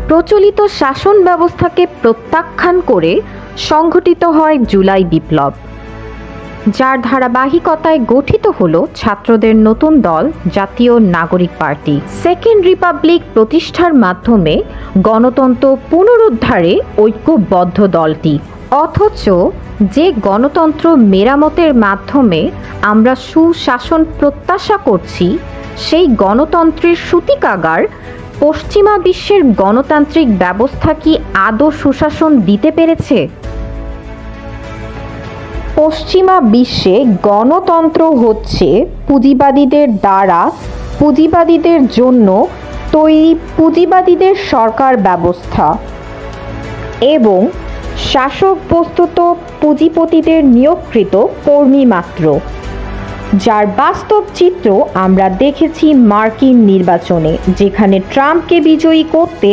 প্রচলিত শাসন ব্যবস্থাকে প্রত্যাখ্যান করে সংঘটিত হয় জুলাই বিপ্লব, যার ধারাবাহিকতায় গঠিত হলো ছাত্রদের নতুন দল জাতীয় নাগরিক পার্টি। সেকেন্ড রিপাবলিক প্রতিষ্ঠার মাধ্যমে গণতন্ত্র পুনরুদ্ধারে ঐক্যবদ্ধ দলটি। অথচ যে গণতন্ত্র মেরামতের মাধ্যমে আমরা সুশাসন প্রত্যাশা করছি, সেই গণতন্ত্রের সূতিকাগার পশ্চিমা বিশ্বের গণতান্ত্রিক ব্যবস্থা কি আদৌ সুশাসন দিতে পেরেছে? পশ্চিমা বিশ্বে গণতন্ত্র হচ্ছে পুঁজিবাদীদের দ্বারা পুঁজিবাদীদের জন্য তৈরি পুঁজিবাদীদের সরকার ব্যবস্থা, এবং শাসক বস্তুত পুঁজিপতিদের নিয়োগকৃত কর্মী মাত্র, যার বাস্তব চিত্র আমরা দেখেছি মার্কিন নির্বাচনে, যেখানে ট্রাম্পকে বিজয়ী করতে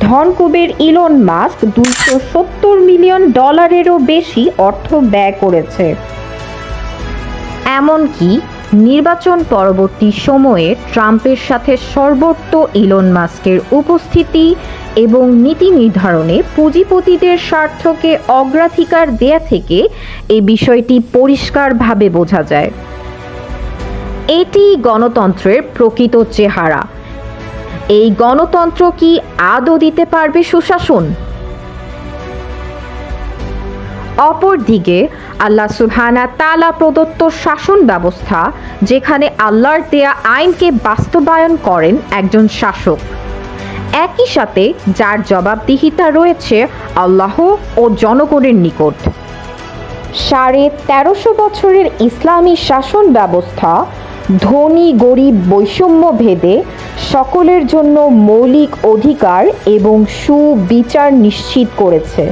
ধনকুবের ইলন মাস্ক $270 মিলিয়ন বেশি অর্থ ব্যয় করেছে। এমনকি নির্বাচন পরবর্তী সময়ে ট্রাম্পের সাথে সর্বত্র ইলন মাস্কের উপস্থিতি এবং নীতি নির্ধারণে পুঁজিপতিদের স্বার্থকে অগ্রাধিকার দেয়া থেকে এই বিষয়টি পরিষ্কারভাবে বোঝা যায়। এটি গণতন্ত্রের প্রকৃত চেহারা। এই গণতন্ত্র কি আদৌ দিতে পারবে সুশাসন? অপরদিকে আল্লাহ সুবহানাহু তাআলা প্রদত্ত শাসন ব্যবস্থা, যেখানে আল্লাহর দেয়া আইনকে বাস্তবায়ন করেন একজন শাসক, একই সাথে যার জবাবদিহিতা রয়েছে আল্লাহ ও জনগণের নিকট। 1350 বছরের ইসলামী শাসন ব্যবস্থা ধনী গরিব বৈষম্য ভেদে সকলের জন্য মৌলিক অধিকার এবং সুবিচার নিশ্চিত করেছে।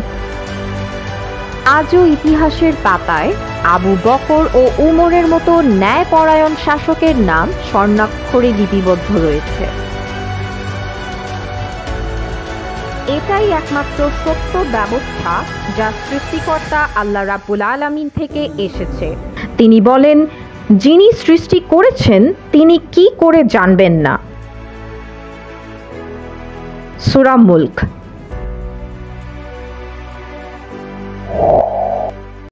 আজও ইতিহাসের পাতায় আবু বকর ও উমরের মতো ন্যায়পরায়ণ শাসকের নাম স্বর্ণাক্ষরে লিপিবদ্ধ রয়েছে। এটাই একমাত্র সত্য ব্যবস্থা যা সৃষ্টিকর্তা আল্লাহ রাব্বুল আলামিন থেকে এসেছে। তিনি বলেন, যিনি সৃষ্টি করেছেন তিনি কি করে জানবেন না? সূরা মুলক।